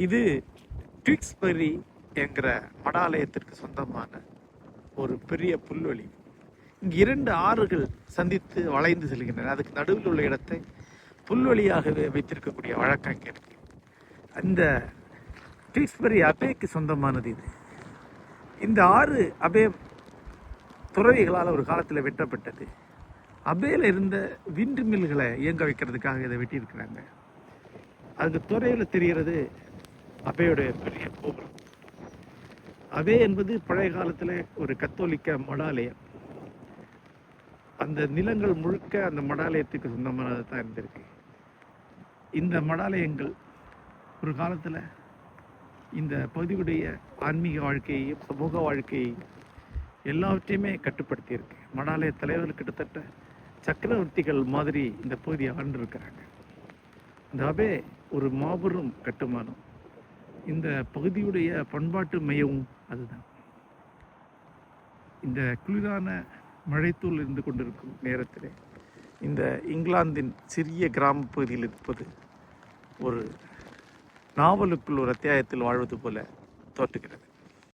இது ட்விக்ஸ்பரி என்கிற மடாலயத்திற்கு சொந்தமான ஒரு பெரிய புல்வெளி. இங்கு 2 ஆறுகள் சந்தித்து வளைந்து செல்கின்றன. அதுக்கு நடுவில் உள்ள இடத்தை புல்வெளியாகவே வைத்திருக்கக்கூடிய வழக்கம் இங்கே இருக்கு. அந்த ட்விக்ஸ்பரி அபேக்கு சொந்தமானது இது. இந்த ஆறு அபே துறவிகளால் ஒரு காலத்தில் வெட்டப்பட்டது. அபேல இருந்த விண்டு மில்களை இயங்க வைக்கிறதுக்காக இதை வெட்டியிருக்கிறாங்க. அதுக்கு துறையில் தெரிகிறது அபேயுடைய பெரிய கோபுரம். அபே என்பது பழைய காலத்தில் ஒரு கத்தோலிக்க மடாலயம். அந்த நிலங்கள் முழுக்க அந்த மடாலயத்துக்கு சொந்தமானது தான் இருந்திருக்கு. இந்த மடாலயங்கள் ஒரு காலத்தில் இந்த பகுதியுடைய ஆன்மீக வாழ்க்கையையும் சமூக வாழ்க்கையையும் எல்லாவற்றையுமே கட்டுப்படுத்தியிருக்கு. மடாலய தலைவர்கள் கிட்டத்தட்ட சக்கரவர்த்திகள் மாதிரி இந்த பகுதியை ஆண்டிருக்கிறாங்க. இந்த அபே ஒரு மாபெரும் கட்டுமானம். இந்த பகுதியுடைய பண்பாட்டு மையமும் அதுதான். இந்த குளிரான மழைத்தூள் இருந்து கொண்டிருக்கும் நேரத்தில் இந்த இங்கிலாந்தின் சிறிய கிராம பகுதியில் இருப்பது ஒரு நாவலுக்குள் ஒரு அத்தியாயத்தில் வாழ்வது போல தோற்றுகிறது.